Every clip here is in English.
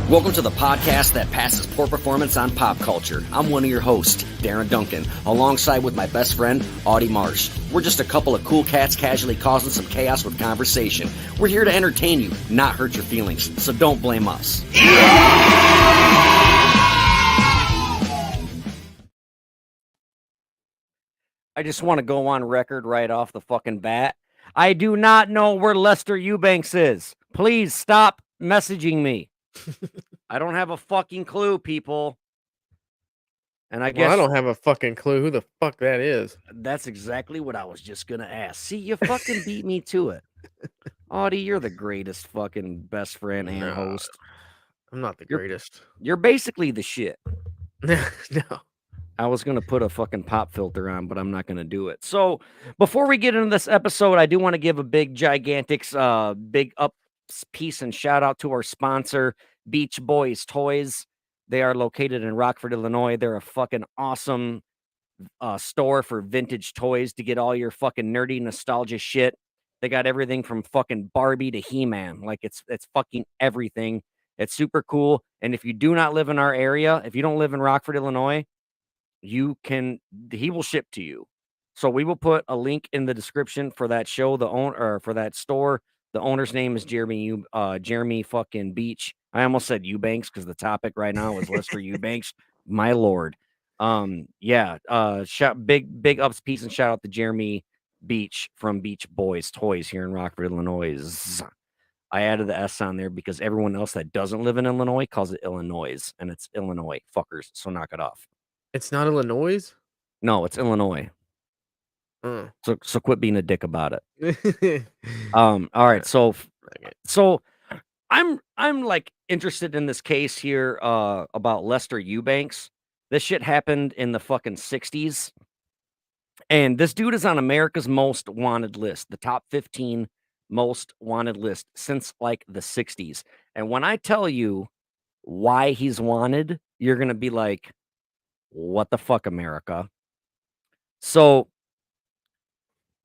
Welcome to the podcast that passes poor performance on pop culture. I'm one of your hosts, Darren Duncan, alongside with my best friend, Audie Marsh. We're just a couple of cool cats casually causing some chaos with conversation. We're here to entertain you, not hurt your feelings, so don't blame us. I just want to go on record right off the fucking bat. I do not know where Lester Eubanks is. Please stop messaging me. I don't have a fucking clue, people. And I guess I don't have a fucking clue who the fuck that is. That's exactly what I was just gonna ask. See, you fucking beat me to it. Audie, you're the greatest fucking best friend and host. I'm not the greatest. You're basically the shit. No. I was going to put a fucking pop filter on, but I'm not going to do it. So before we get into this episode, I do want to give a big, gigantic, big up piece and shout out to our sponsor, Beach Boys Toys. They are located in Rockford, Illinois. They're a fucking awesome store for vintage toys to get all your fucking nerdy nostalgia shit. They got everything from fucking Barbie to He-Man. Like it's fucking everything. It's super cool. And if you do not live in our area, if you don't live in Rockford, Illinois, he will ship to you. So we will put a link in the description for that show, for that store. The owner's name is Jeremy fucking Beach. I almost said Eubanks because the topic right now is Lester Eubanks. My lord. Big ups, peace, and shout out to Jeremy Beach from Beach Boys Toys here in Rockford, Illinois. I added the S on there because everyone else that doesn't live in Illinois calls it Illinois, and it's Illinois, fuckers. So knock it off. It's not Illinois? No, it's Illinois. So quit being a dick about it. All right. So I'm like interested in this case here about Lester Eubanks. This shit happened in the fucking 60s. And this dude is on America's Most Wanted list, the top 15 most wanted list since like the 60s. And when I tell you why he's wanted, you're going to be like, what the fuck, America? So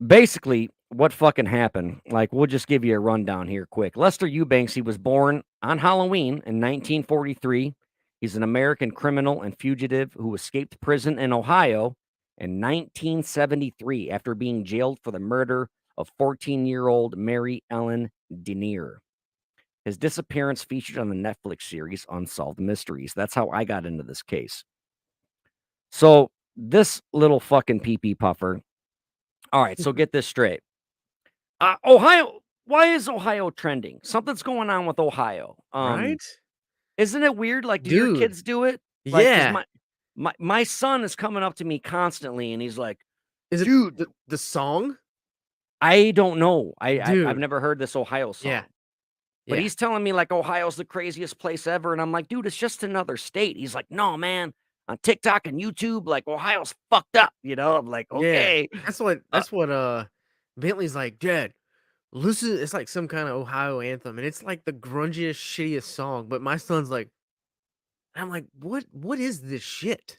basically, what fucking happened? Like, we'll just give you a rundown here quick. Lester Eubanks, he was born on Halloween in 1943. He's an American criminal and fugitive who escaped prison in Ohio in 1973 after being jailed for the murder of 14-year-old Mary Ellen Denier. His disappearance featured on the Netflix series Unsolved Mysteries. That's how I got into this case. So this little fucking pee-pee puffer. All right, so get this straight. Ohio, why is Ohio trending? Something's going on with Ohio. Right? Isn't it weird? Like, do your kids do it? Like, yeah. My son is coming up to me constantly, and he's like, "Is it dude the song?" I don't know. I've never heard this Ohio song. Yeah. But he's telling me like Ohio's the craziest place ever, and I'm like, dude, it's just another state. He's like, no, man. On TikTok and YouTube, like Ohio's fucked up, you know. I'm like, okay. Yeah. That's what Bentley's like, Dad. Listen, it's like some kind of Ohio anthem, and it's like the grungiest, shittiest song. But my son's like, I'm like, what is this shit?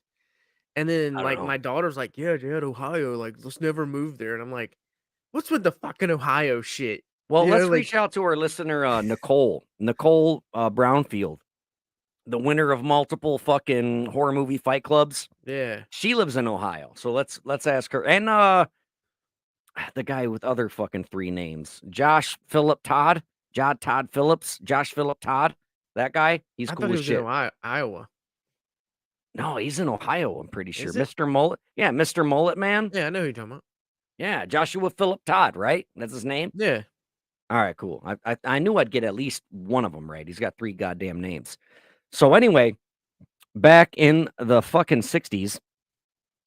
And then like my daughter's like, yeah, Dad, Ohio, like let's never move there. And I'm like, what's with the fucking Ohio shit? Well, let's reach out to our listener, Nicole Brownfield, the winner of multiple fucking horror movie fight clubs. Yeah, she lives in Ohio, so let's ask her. And the guy with other fucking 3 names, Josh Philip Todd Phillips, Josh Philip Todd. That guy, he's cool as shit. In Iowa. No, he's in Ohio. I'm pretty sure. Mr. Mullet. Yeah, Mr. Mullet Man. Yeah, I know who you're talking about. Yeah, Joshua Philip Todd, right? That's his name? Yeah. All right, cool. I knew I'd get at least one of them right. He's got 3 goddamn names. So anyway, back in the fucking 60s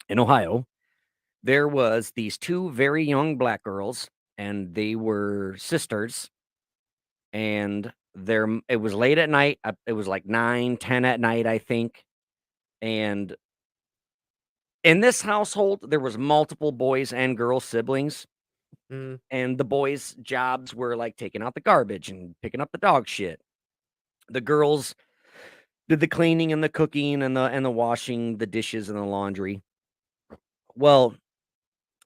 in Ohio, there was these 2 very young black girls, and they were sisters. And it was late at night. It was like 9, 10 at night, I think. And in this household, there was multiple boys and girl siblings. And the boys' jobs were like taking out the garbage and picking up the dog shit. The girls did the cleaning and the cooking and the washing, the dishes and the laundry. Well,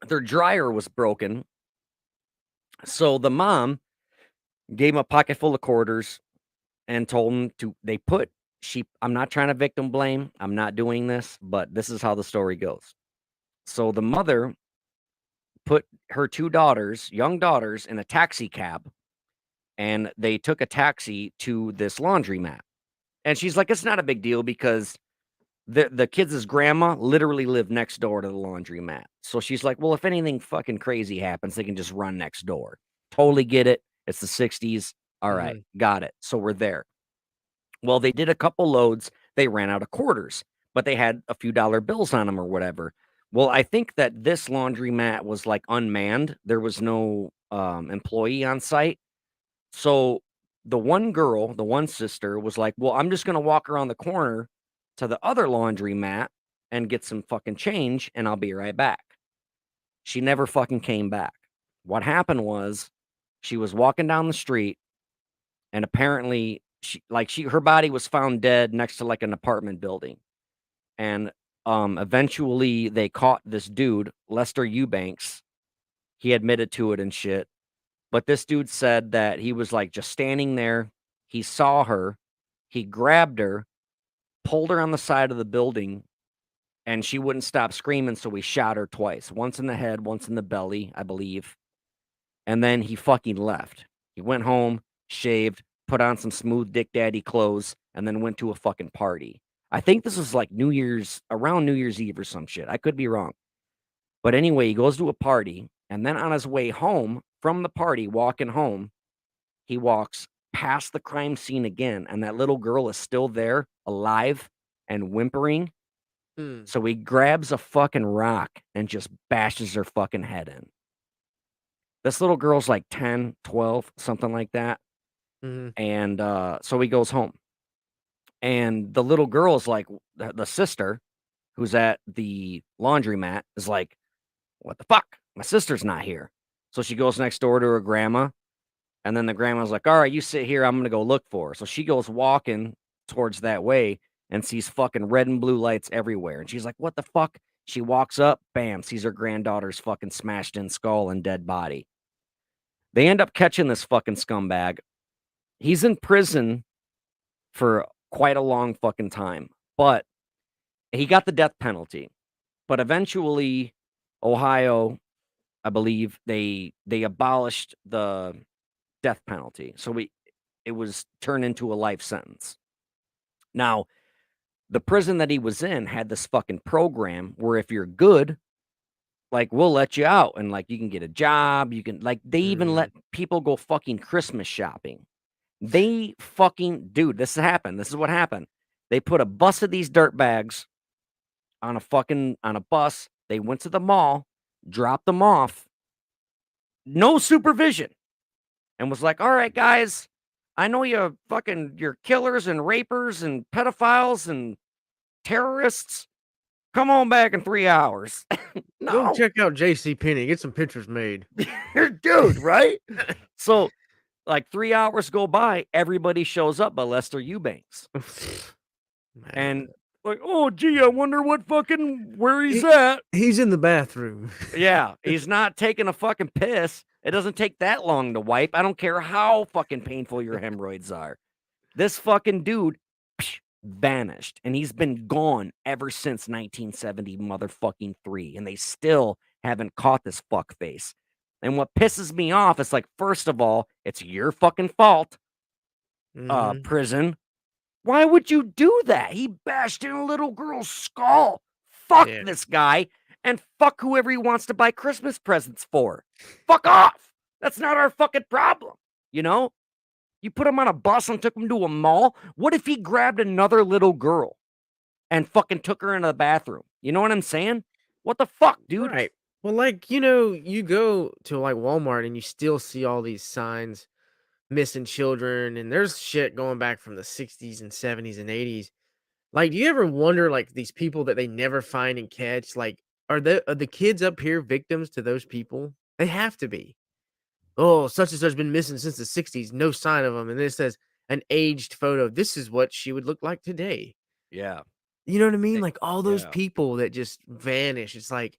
their dryer was broken. So the mom gave him a pocket full of quarters and told him to they put she I'm not trying to victim blame. I'm not doing this, but this is how the story goes. So the mother put her two daughters, young daughters, in a taxi cab and they took a taxi to this laundromat. And she's like, it's not a big deal because the kids' grandma literally lived next door to the laundromat. So she's like, well, if anything fucking crazy happens, they can just run next door. Totally get it. It's the 60s. All right, Mhm. got it. So we're there. Well, they did a couple loads. They ran out of quarters, but they had a few dollar bills on them or whatever. Well, I think that this laundromat was like unmanned. There was no employee on site. So the one girl, the one sister was like, well, I'm just going to walk around the corner to the other laundromat and get some fucking change and I'll be right back. She never fucking came back. What happened was she was walking down the street and apparently her body was found dead next to like an apartment building. And eventually they caught this dude, Lester Eubanks. He admitted to it and shit. But this dude said that he was like just standing there. He saw her. He grabbed her, pulled her on the side of the building, and she wouldn't stop screaming. So he shot her twice, once in the head, once in the belly, I believe. And then he fucking left. He went home, shaved, put on some smooth dick daddy clothes, and then went to a fucking party. I think this was like around New Year's Eve or some shit. I could be wrong. But anyway, he goes to a party, and then on his way home from the party, walking home, he walks past the crime scene again, and that little girl is still there, alive and whimpering. Mm. So he grabs a fucking rock and just bashes her fucking head in. This little girl's like 10, 12, something like that. Mhm. And so he goes home. And the little girl is like, the sister who's at the laundromat is like, what the fuck? My sister's not here. So she goes next door to her grandma. And then the grandma's like, all right, you sit here. I'm going to go look for her. So she goes walking towards that way and sees fucking red and blue lights everywhere. And she's like, what the fuck? She walks up, bam, sees her granddaughter's fucking smashed in skull and dead body. They end up catching this fucking scumbag. He's in prison for quite a long fucking time, but he got the death penalty. But eventually, Ohio, I believe, they abolished the death penalty. So it was turned into a life sentence. Now, the prison that he was in had this fucking program where if you're good, like we'll let you out and like you can get a job, you can like they even let Mhm. people go fucking Christmas shopping. They fucking dude, this happened. This is what happened. They put a bus of these dirt bags on a bus. They went to the mall, dropped them off, no supervision, and was like, "All right, guys, I know you're killers and rapers and pedophiles and terrorists. Come on back in 3 hours." Go No, check out JC Penney, get some pictures made. dude, right? So, like 3 hours go by, everybody shows up but Lester Eubanks. Man, And like, oh gee, I wonder what fucking where he's he at. he's in the bathroom. Yeah, he's not taking a fucking piss. It doesn't take that long to wipe. I don't care how fucking painful your hemorrhoids are. This fucking dude vanished, and he's been gone ever since 1970 motherfucking 3, and they still haven't caught this fuck face. And what pisses me off is like, first of all, it's your fucking fault, Mhm. prison. Why would you do that? He bashed in a little girl's skull. Fuck Yeah. this guy and fuck whoever he wants to buy Christmas presents for. Fuck off. That's not our fucking problem. You know? You put him on a bus and took him to a mall. What if he grabbed another little girl and fucking took her into the bathroom? You know what I'm saying? What the fuck, dude? Right. Well, like, you go to like Walmart and you still see all these signs missing children, and there's shit going back from the 60s and 70s and 80s. Like, do you ever wonder, like, these people that they never find and catch, like, are the kids up here victims to those people? They have to be. Oh, such and such been missing since the 60s, no sign of them. And then it says an aged photo. This is what she would look like today. Yeah. You know what I mean? Eh, Like all those yeah. people that just vanish. It's like,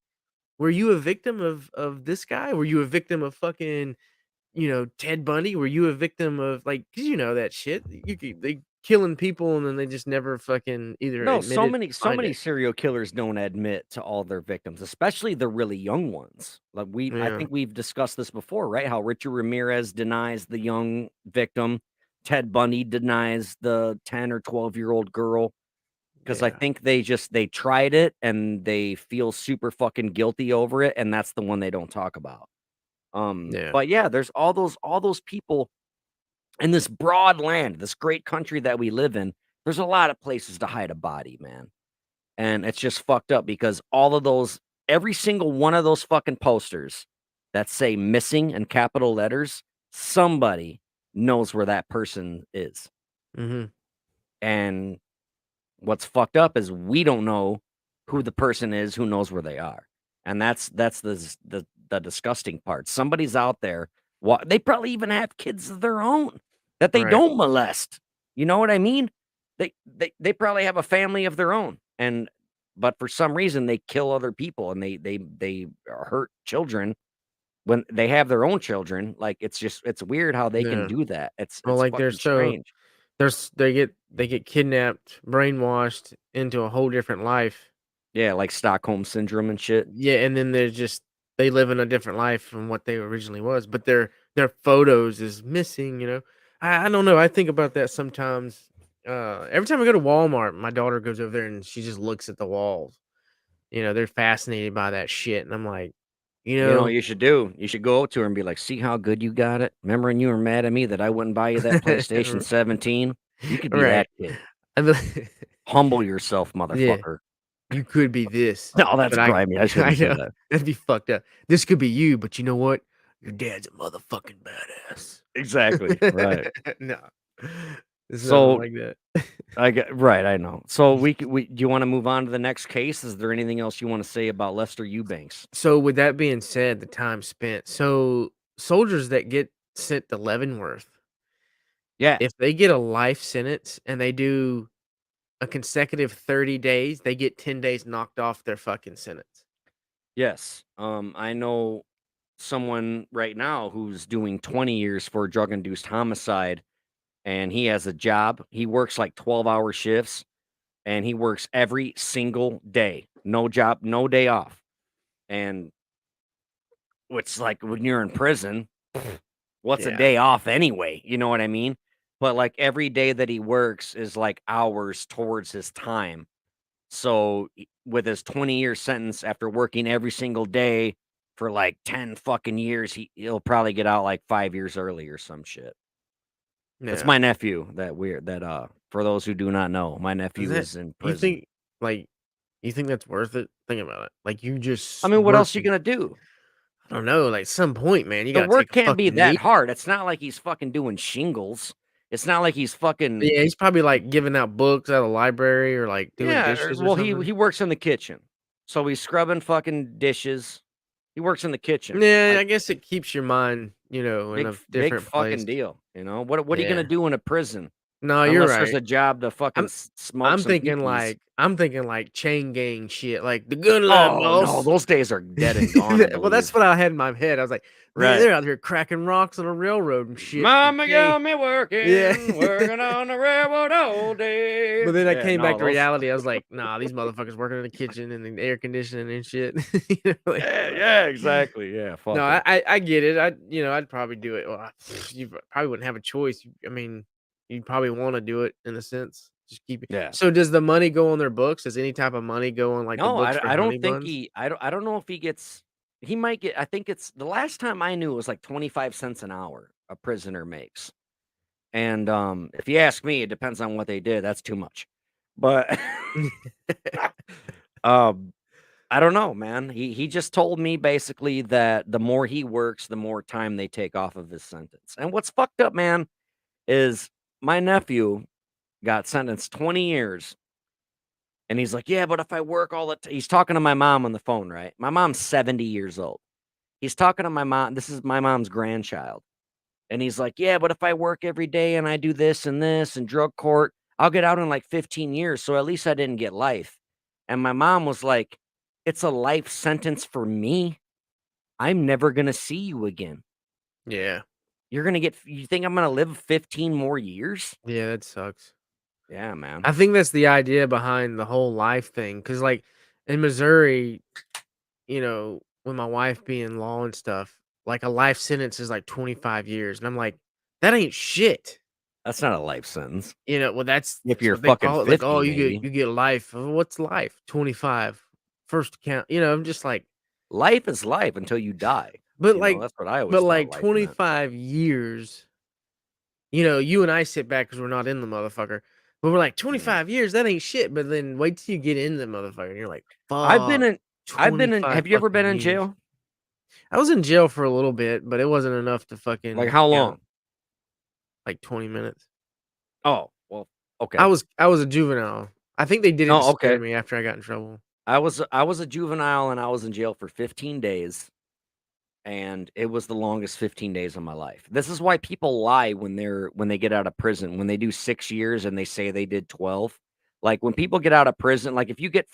were you a victim of this guy? Were you a victim of fucking Ted Bundy? Were you a victim of like? Cause you know that shit. They killing people and then they just never fucking either No, admit so it, many or so find many it. serial killers don't admit to all their victims, especially the really young ones. Like I Yeah, think we've discussed this before, right? How Richard Ramirez denies the young victim, Ted Bundy denies the 10 or 12-year-old girl because I yeah, think they tried it and they feel super fucking guilty over it, and that's the one they don't talk about. yeah. But yeah, there's all those people in this broad land, this great country that we live in. There's a lot of places to hide a body, man. And it's just fucked up because all of those every single one of those fucking posters that say missing in capital letters, somebody knows where that person is. Hmm. And what's fucked up is we don't know who the person is who knows where they are. And that's the disgusting part. Somebody's out there. They probably even have kids of their own that they Right. don't molest. You know what I mean? They probably have a family of their own, and but for some reason they kill other people and they hurt children when they have their own children. Like it's weird how they can Yeah. do that. Well, It's like fucking strange. they get kidnapped, brainwashed into a whole different life. Yeah, like Stockholm syndrome and shit. Yeah, and then they live in a different life from what they originally was, but their photos is missing, you know. I don't know. I think about that sometimes. Every time I go to Walmart, my daughter goes over there and she just looks at the walls. They're fascinated by that shit, and I'm like, you You know what know, you should do? You should go up to her and be like, "See how good you got it? Remember when you were mad at me that I wouldn't buy you that PlayStation 17? You could be right. that kid. And the- Humble yourself, yeah, motherfucker." you could be this, No, that's but I grimy. I I shouldn't say know that. that'd be fucked up. This could be you, but you know what? Your dad's a motherfucking badass. Exactly, right. No, it's nothing So, like that. I get right, I know. So, we do you wanna move on to the next case? Is there anything else you wanna say about Lester Eubanks? So, with that being said, the time spent. So, soldiers that get sent to Leavenworth, Yeah. if they get a life sentence and they do a consecutive 30 days, they get 10 days knocked off their fucking sentence. Yes. I know someone right now who's doing 20 years for drug-induced homicide, and he has a job. He works, like, 12-hour shifts, and he works every single day. No job, no day off. And it's like when you're in prison, what's a Yeah. day off anyway? You know what I mean? But like every day that he works is like hours towards his time. So with his 20-year sentence after working every single day for like 10 fucking years, he'll probably get out like 5 years early or some shit. That's Yeah. my nephew. For those who do not know, my Is nephew that is in you prison. think like you think that's worth it? Think about it. Like you I just mean, what else you working. gonna do? I don't know, like some point, man, you The gotta work take a can't be fucking that knee. hard. It's not like he's fucking doing shingles. It's not like he's fucking Yeah, he's probably like giving out books at a library or like doing yeah, dishes or well, he something. he works in the kitchen. So he's scrubbing fucking dishes. He works in the kitchen. Yeah, Like I guess it keeps your mind, in a big different place. fucking deal, you know? What are you gonna Yeah. do in a prison No, you're unless there's right. a job to fucking I'm smoke I'm some thinking peepees? like I'm thinking like chain gang shit, like the good life, Oh, no, boss. those days are dead and gone, I Well, that's believe. what I had in my head. I was like, man, Right. they're out here cracking rocks on a railroad and shit. Mama Okay. got me Yeah. working, working on the railroad all day. But then I Yeah, came back no, to those reality. I was like, nah, these motherfuckers working in the kitchen and the air conditioning and shit. Like, yeah, yeah, exactly. Yeah, no, fuck I, them. I I get it. I'd probably do it. Well, you probably wouldn't have a choice. I mean, you'd probably want to do it in a sense. Just keep it. Yeah. So, does the money go on their books? Does any type of money go on like the No, books for I honey don't think buns? I don't know if he gets he might get I think it's the last time I knew it was like 25 cents an hour a prisoner makes. And if you ask me, it depends on what they did. That's too much. But um I don't know, man. He just told me basically that the more he works, the more time they take off of his sentence. And what's fucked up, man, is my nephew got sentenced 20 years. And he's like, yeah, but if I work all the he's talking to my mom on the phone, right? My mom's 70 years old. He's talking to my mom. This is my mom's grandchild. And he's like, yeah, but if I work every day and I do this and drug court, I'll get out in like 15 years. So at least I didn't get life. And my mom was like, it's a life sentence for me. I'm never going to see you again. Yeah. You think I'm gonna live 15 more years? Yeah, that sucks. Yeah, man. I think that's the idea behind the whole life thing. Cause like in Missouri, with my wife being law and stuff, like a life sentence is like 25 years. And I'm like, that ain't shit. That's not a life sentence. Well, that's If that's you're what they fucking call it. Like, oh, 50, you get maybe. you get life. What's life? 25. First count. I'm just like, Life is life until you die. but like, That's what I but always thought like life meant. 25 years. You and I sit back because we're not in the motherfucker. But we're like Yeah. 25 years. That ain't shit. But then wait till you get in the motherfucker, and you're like, I've been fuck, in I've been in 25 have you ever been fucking in years. jail? I was in jail for a little bit, but it wasn't enough to Like fucking how count. long? Like 20 minutes. Oh, well, I okay. was I was a juvenile. I think they did it to Oh, scare okay. me after I got in trouble. I was a juvenile and I was in jail for 15 days. And it was the longest 15 days of my life. This is why people lie when they get out of prison, when they do 6 years and they say they did 12. Like when people get out of prison, like if you get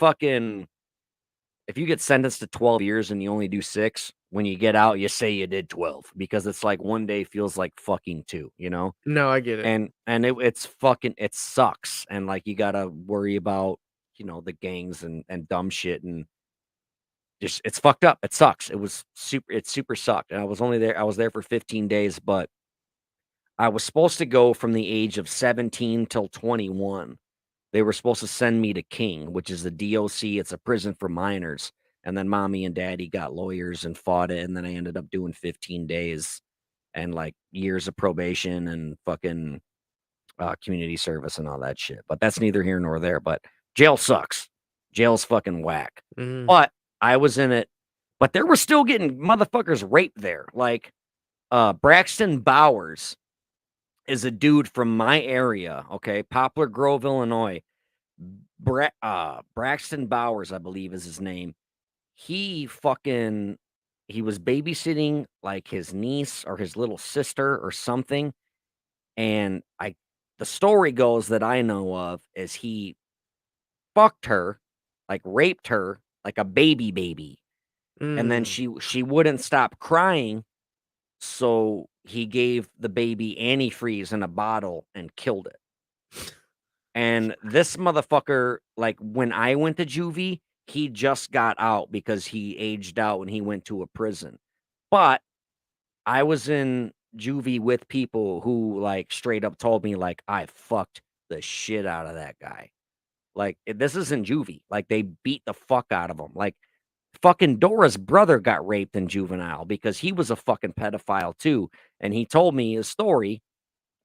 sentenced to 12 years and you only do 6, when you get out, you say you did 12 because it's like one day feels like fucking 2, you know? No, I get it. It sucks. And like you gotta worry about, the gangs and dumb shit and just it's fucked up. It sucks. It super sucked. And I was there for 15 days, but I was supposed to go from the age of 17 till 21. They were supposed to send me to King, which is the DOC. It's a prison for minors. And then mommy and daddy got lawyers and fought it. And then I ended up doing 15 days and like years of probation and fucking community service and all that shit. But that's neither here nor there. But jail sucks. Jail's fucking whack. Mhm. But I was in it. But they were still getting motherfuckers raped there. Like Braxton Bowers is a dude from my area. Okay, Poplar Grove, Illinois. Braxton Bowers, I believe, is his name. He fucking he was babysitting like his niece or his little sister or something. And the story goes that I know of is he fucked her, like raped her like a baby. And then Mm. she wouldn't stop crying. So he gave the baby antifreeze in a bottle and killed it. And this motherfucker, like when I went to juvie, he just got out because he aged out and he went to a prison. But I was in juvie with people who like straight up told me like I fucked the shit out of that guy. Like this isn't juvie. Like they beat the fuck out of him. Like fucking Dora's brother got raped in juvenile because he was a fucking pedophile too. And he told me a story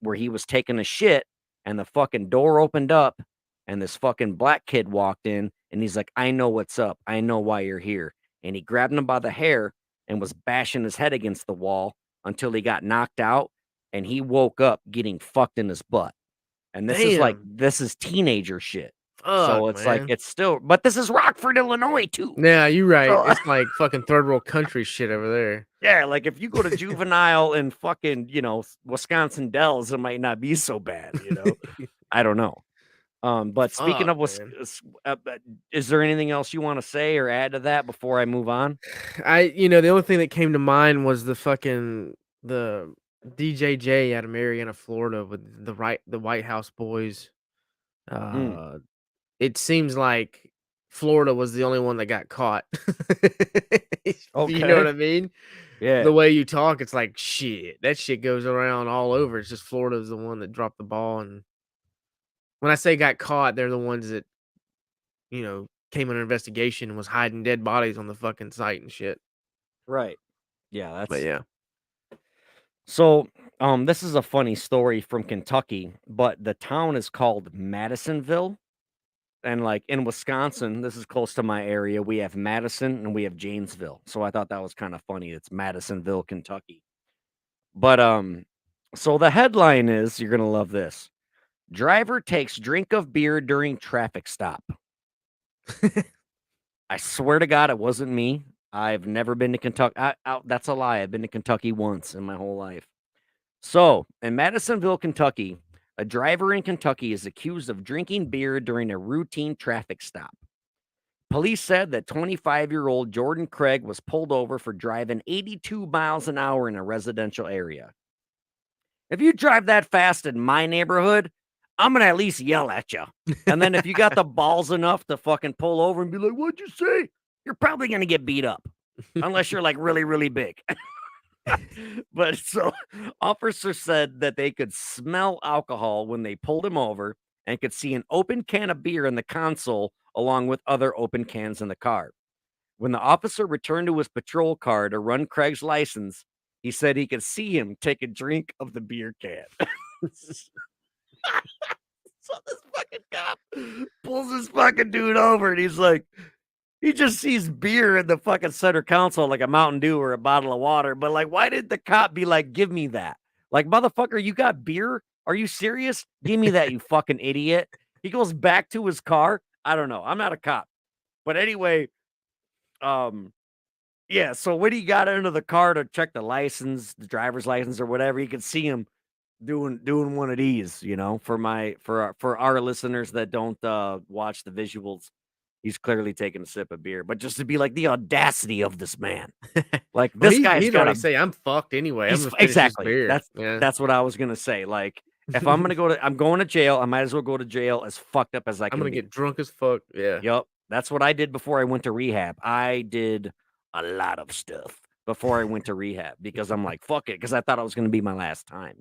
where he was taking a shit and the fucking door opened up and this fucking black kid walked in and he's like, I know what's up. I know why you're here. And he grabbed him by the hair and was bashing his head against the wall until he got knocked out and he woke up getting fucked in his butt. And Damn. this is teenager shit. So Fuck, it's like, man. it's still, but this is Rockford, Illinois too. Yeah, you're right. So It's like fucking third world country shit over there. yeah, like if you go to juvenile in fucking, Wisconsin Dells, it might not be so bad. I don't know. But speaking Fuck, of man. is there anything else you want to say or add to that before I move on? The only thing that came to mind was the DJJ out of Marietta, Florida, with the White House boys. Mm, Uh, it seems like Florida was the only one that got caught. You know what okay. I mean? Yeah. The way you talk, it's like shit. That shit goes around all over. It's just Florida's the one that dropped the ball. And when I say got caught, they're the ones that came under investigation and was hiding dead bodies on the fucking site and shit. Right. Yeah, But that's yeah. so this is a funny story from Kentucky, but the town is called Madisonville. And like in Wisconsin, this is close to my area. We have Madison and we have Janesville. So I thought that was kind of funny. It's Madisonville, Kentucky. But so the headline is you're gonna love this. Driver takes drink of beer during traffic stop. I swear to God, it wasn't me. I've never been to Kentucky. That's a lie. I've been to Kentucky once in my whole life. So, in Madisonville, Kentucky, a driver in Kentucky is accused of drinking beer during a routine traffic stop. Police said that 25-year-old Jordan Craig was pulled over for driving 82 miles an hour in a residential area. If you drive that fast in my neighborhood, I'm gonna at least yell at you. And then if you got the balls enough to fucking pull over and be like, "What'd you say?" You're probably gonna get beat up, unless you're like really, really big. But so officers said that they could smell alcohol when they pulled him over and could see an open can of beer in the console along with other open cans in the car. When the officer returned to his patrol car to run Craig's license, he said he could see him take a drink of the beer can. So this fucking cop pulls this fucking dude over and he's like, he just sees beer in the fucking center console like a Mountain Dew or a bottle of water. But like, why did the cop be like, give me that? Like, motherfucker, you got beer? Are you serious? Give me that, you fucking idiot. He goes back to his car. I don't know. I'm not a cop. But anyway, um, yeah, so when he got into the car to check the license, the driver's license or whatever, you could see him doing one of these, for our listeners that don't watch the visuals. He's clearly taking a sip of beer, but just to be like the audacity of this man. Like Well, this guy's he'd got already a say, "I'm fucked anyway. I'm he's gonna finish this exactly. beer." That's Yeah. that's what I was gonna say. Like if I'm going to jail, I might as well go to jail as fucked up as I I'm can gonna be. get drunk as fuck. Yeah. Yep. That's what I did before I went to rehab. I did a lot of stuff before I went to rehab because I'm like, fuck it, because I thought it was going to be my last time.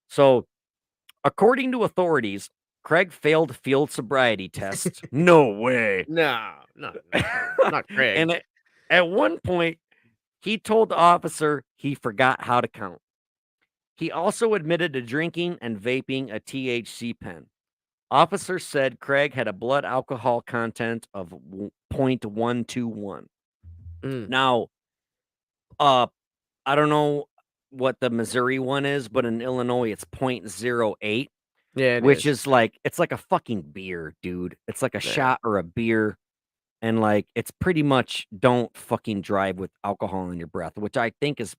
So, according to authorities, Craig failed field sobriety tests. No way. No, not Craig. And at one point, he told the officer he forgot how to count. He also admitted to drinking and vaping a THC pen. Officers said Craig had a blood alcohol content of 0.121. Mm. Now, uh, I don't know what the Missouri one is, but in Illinois, it's 0.08, Yeah, it which is. is like, it's like a fucking beer, dude. It's like a Yeah. shot or a beer. And like, it's pretty much don't fucking drive with alcohol in your breath, which I think is,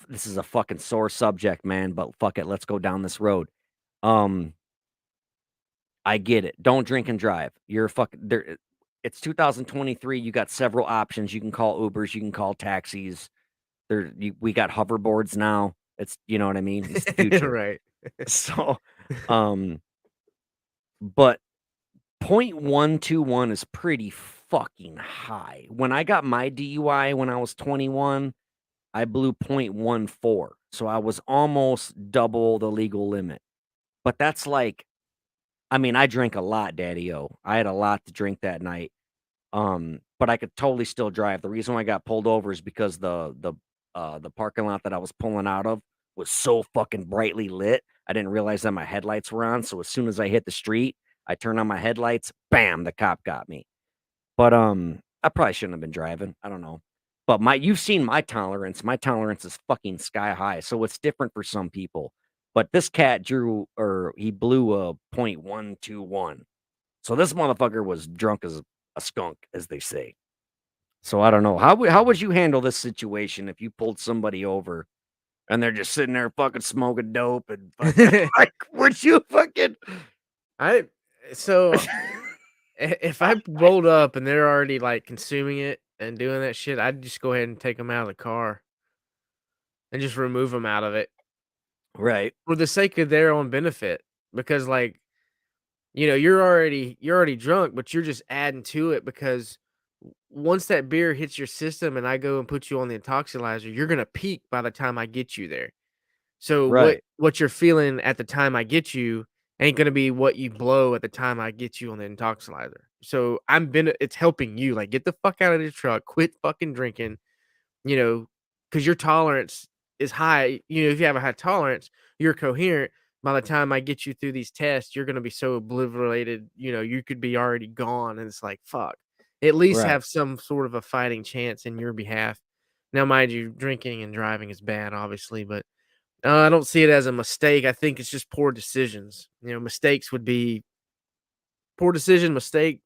this is a fucking sore subject, man, but fuck it. Let's go down this road. Um, I get it. Don't drink and drive. You're fucking there. It's 2023. You got several options. You can call Ubers. You can call taxis. We got hoverboards now. It's, you know what I mean? It's the future. Right. So, um, but 0.121 is pretty fucking high. When I got my DUI when I was 21, I blew 0.14. So I was almost double the legal limit. But that's like, I mean, I drank a lot, Daddy O. I had a lot to drink that night. But I could totally still drive. The reason why I got pulled over is because the parking lot that I was pulling out of was so fucking brightly lit. I didn't realize that my headlights were on. So as soon as I hit the street, I turned on my headlights, bam, the cop got me. But I probably shouldn't have been driving. I don't know. But you've seen my tolerance. My tolerance is fucking sky high. So it's different for some people. But this cat he blew a 0.121. So this motherfucker was drunk as a skunk, as they say. So I don't know. How would you handle this situation if you pulled somebody over and they're just sitting there fucking smoking dope and fucking like, would you fucking I so if I rolled up and they're already like consuming it and doing that shit, I'd just go ahead and take them out of the car and just remove them out of it right, for the sake of their own benefit. Because like, you're already drunk, but you're just adding to it because once that beer hits your system and I go and put you on the intoxilizer, you're gonna peak by the time I get you there. So what right, what you're feeling at the time I get you ain't gonna be what you blow at the time I get you on the intoxilizer. So it's helping you, like, get the fuck out of the truck, quit fucking drinking, you know, because your tolerance is high. If you have a high tolerance, you're coherent. By the time I get you through these tests, you're gonna be so obliterated, you could be already gone. And it's like, fuck. At least right. have some sort of a fighting chance in your behalf. Now, mind you, drinking and driving is bad, obviously, but I don't see it as a mistake. I think it's just poor decisions. Mistakes would be poor decision, mistake.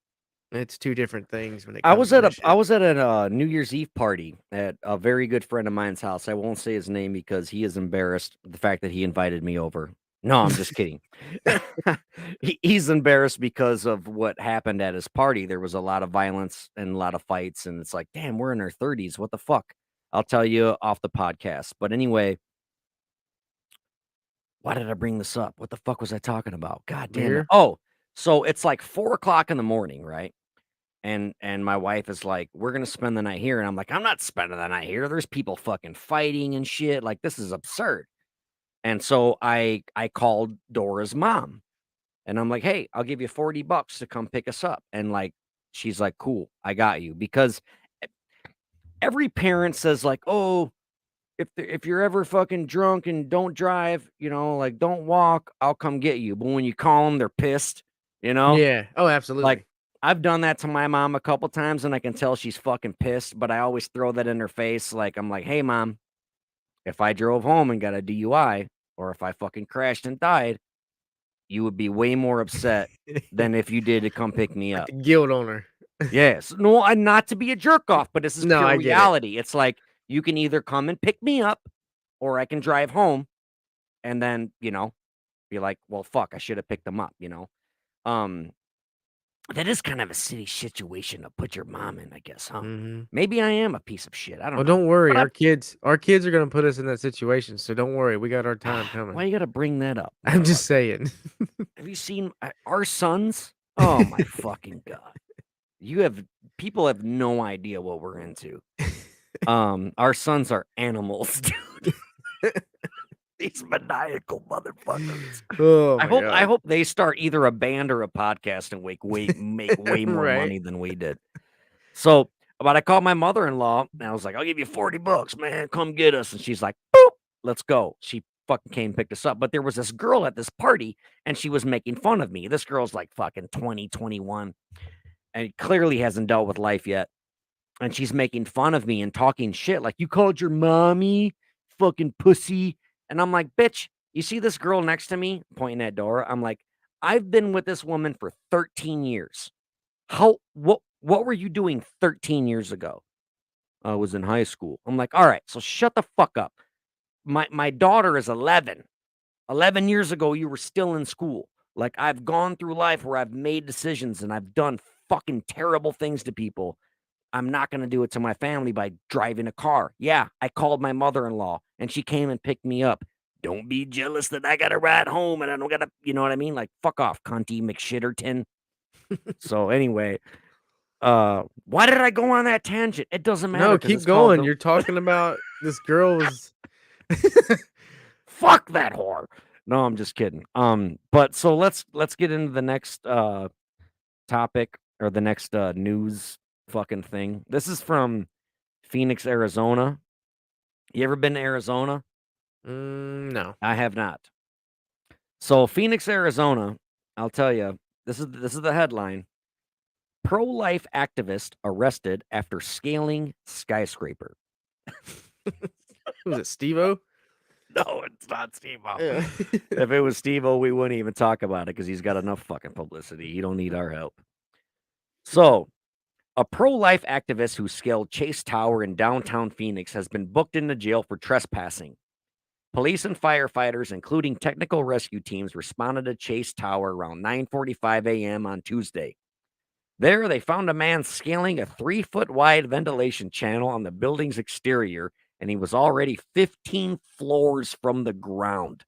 It's two different things when it comes to this I shit. was at a New Year's Eve party at a very good friend of mine's house. I won't say his name because he is embarrassed the fact that he invited me over. No, I'm just kidding. He's embarrassed because of what happened at his party. There was a lot of violence and a lot of fights, and it's like, damn, we're in our 30s. What the fuck? I'll tell you off the podcast. But anyway, Why did I bring this up? What the fuck was I talking about? God damn it. Beer? Oh, so it's like 4 o'clock in the morning, right? And my wife is like, "We're gonna spend the night here." And I'm like, "I'm not spending the night here. There's people fucking fighting and shit. Like, this is absurd." And so I called Dora's mom and I'm like, "Hey, I'll give you $40 to come pick us up." And like, she's like, "Cool, I got you." Because every parent says, like, "Oh, if you're ever fucking drunk and don't drive, like don't walk, I'll come get you." But when you call them, they're pissed, you know? Yeah. Oh, Like, absolutely. I've done that to my mom a couple times and I can tell she's fucking pissed, but I always throw that in her face. Like, I'm like, "Hey, mom, if I drove home and got a DUI or if I fucking crashed and died, you would be way more upset than if you did to come pick me Put up." the guilt on her. Yes. No, and not to be a jerk off, but this is No, pure I get it. reality. It's like you can either come and pick me up or I can drive home and then, be like, "Well, fuck, I should have picked them up?" Um, that is kind of a city situation to put your mom in, I guess, huh? Mhm. Maybe I am a piece of shit. I don't Well, know. don't worry. But Our kids are gonna put us in that situation, so don't worry. We got our time why coming. you gotta bring that up, I'm just motherfucker? saying. Have you seen our sons? Oh my fucking god. You have People have no idea what we're into. Our sons are animals, dude. These maniacal motherfuckers. Oh I my hope I god. hope they start either a band or a podcast and make way more Right. money than we did. So, but I called my mother-in-law and I was like, "I'll give you $40, man. Come get us." And she's like, "Boop, let's go." She fucking came and picked us up. But there was this girl at this party and she was making fun of me. This girl's like fucking 20, 21, and clearly hasn't dealt with life yet. And she's making fun of me and talking shit like, "You called your mommy fucking pussy." And I'm like, "Bitch, you see this girl next to me?" Pointing at Dora. I'm like, "I've been with this woman for 13 years. What were you doing 13 years ago?" "I was in high school." I'm like, "All right, so shut the fuck up. My daughter is 11. 11 years ago, you were still in school. Like, I've gone through life where I've made decisions and I've done fucking terrible things to people. I'm not gonna do it to my family by driving a car. Yeah, I called my mother-in-law and she came and picked me up. Don't be jealous that I got to ride home and I don't gotta, you know what I mean? Like, fuck off, cunty McShitterton." So anyway, why did I go on that tangent? It doesn't matter No, because keep it's called going. the You're talking about this girl was fuck that whore. No, I'm just kidding. But so let's get into the next topic or the next news fucking thing. This is from Phoenix, Arizona. You ever been to Arizona? no. I have not. So Phoenix, Arizona, I'll tell you, this is the headline. Pro-life activist arrested after scaling skyscraper. Was it Steve-O? No, it's not Steve-O. Yeah. If it was Steve-O, we wouldn't even talk about it because he's got enough fucking publicity. He don't need our help. So, a pro-life activist who scaled Chase Tower in downtown Phoenix has been booked into jail for trespassing. Police and firefighters, including technical rescue teams, responded to Chase Tower around 9:45 a.m. on Tuesday. There, they found a man scaling a 3-foot wide ventilation channel on the building's exterior, and he was already 15 floors from the ground.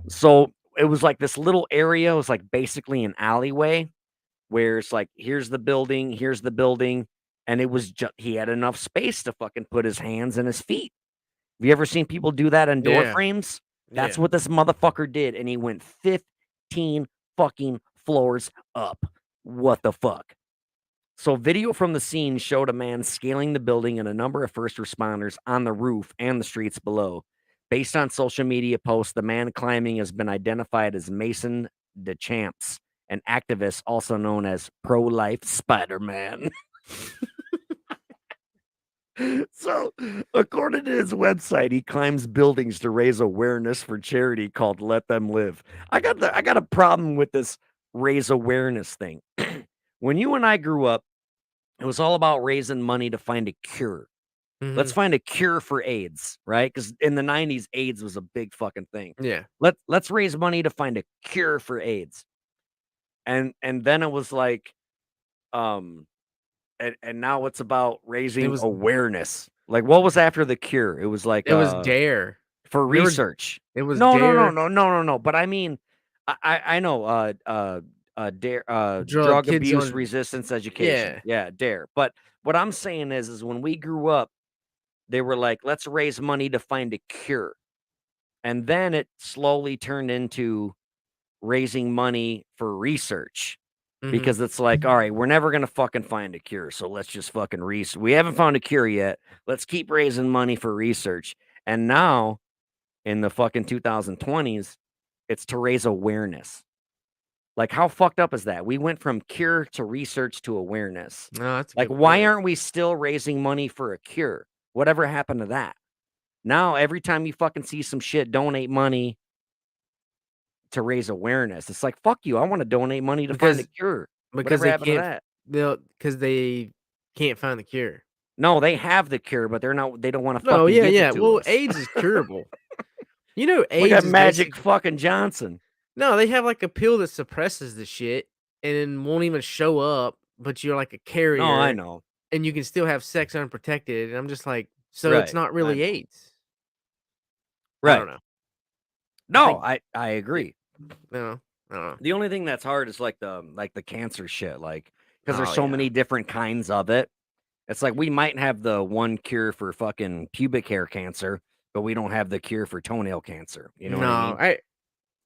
So it was like this little area, it was like basically an alleyway where it's like, here's the building. And it was just, he had enough space to fucking put his hands and his feet. Have you ever seen people do that on door Yeah. frames? That's Yeah. what this motherfucker did. And he went 15 fucking floors up. What the fuck? So, video from the scene showed a man scaling the building and a number of first responders on the roof and the streets below. Based on social media posts, the man climbing has been identified as Mason DeChamps, an activist also known as Pro Life Spider Man. So, according to his website, he climbs buildings to raise awareness for charity called Let Them Live. I got a problem with this raise awareness thing. When you and I grew up, it was all about raising money to find a cure. Let's Mhm. find a cure for AIDS, right? Because in the 90s, AIDS was a big fucking thing. Yeah. Let's raise money to find a cure for AIDS. And then it was like, um, and now it's about It raising was awareness. Like, what was after the cure? It was like it was Dare. for Remember, research. it was No, no, no, Dare no, no, no, no. But I mean, I know. Dare, drug drug kids abuse on. resistance education. Yeah. Yeah, Dare. But what I'm saying is when we grew up, they were like, let's raise money to find a cure, and then it slowly turned into raising money for research. Hmm. Because it's like, all right, we're never gonna fucking find a cure, so let's just fucking we haven't found a cure yet. Let's keep raising money for research. And now in the fucking 2020s, it's to raise awareness. Like, how fucked up is that? We went from cure to research to awareness. No, that's a Like, good why point. aren't we still raising money for a cure? Whatever happened to that? Now, every time you fucking see some shit, donate money to raise awareness. It's like, fuck you. I want to donate money to find a Because cure. because Whatever they happened to can't that? because they can't find the cure. No, they have the cure, but they don't want to No, fucking yeah, give it yeah. to Well, us. AIDS is curable. You know, Look at AIDS is Magic basically fucking Johnson. no. They have like a pill that suppresses the shit and then won't even show up, but you're like a No, I carrier know. and you can still have sex unprotected. And I'm just like, so it's Right. not I really know. AIDS. I don't Right. know. I No, think I it, agree. no, I don't know. The only thing that's hard is like the cancer shit, like because there's Oh so yeah. many different kinds of it. It's like we might have the one cure for fucking pubic hair cancer, but we don't have the cure for toenail cancer. You know what I No, mean?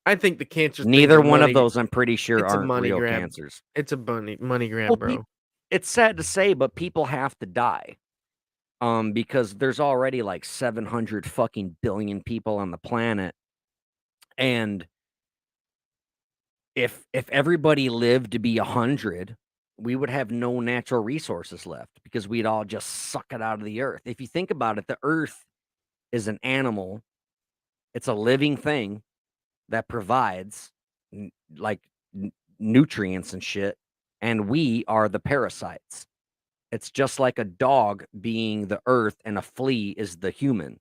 I think the cancer thing's a Neither one of money. those, I'm pretty sure, It's a aren't money real grab. cancers. It's a money Well, grab, bro. it's sad to say, but people have to die. Because there's already like 700 fucking billion people on the planet, and if everybody lived to be 100, we would have no natural resources left because we'd all just suck it out of the earth. If you think about it, the earth is an animal. It's a living thing that provides like nutrients and shit, and we are the parasites. It's just like a dog being the earth and a flea is the human,